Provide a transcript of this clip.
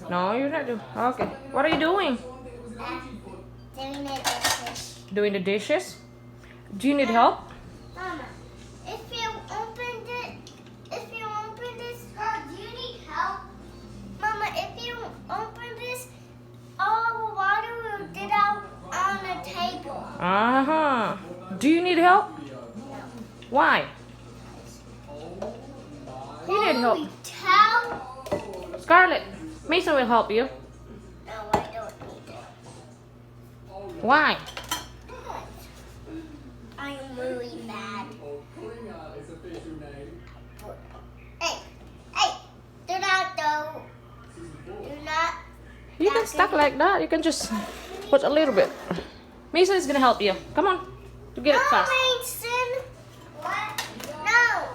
No, you're not doing. Okay. What are you doing? Doing the dishes. Doing the dishes? Do you need help? Mama, if you open this, do you need help? Mama, if you open this, all the water will get out on the table. Uh-huh. Do you need help? No. Why? You need help. Holy cow! Scarlett, Mason will help you. No, I don't need it. Why? I am really mad. Hey, do not go. Do not. You can stuck like that. You can just put a little bit. Mason is gonna help you. Come on. To get it No, fast. Mason. What? No.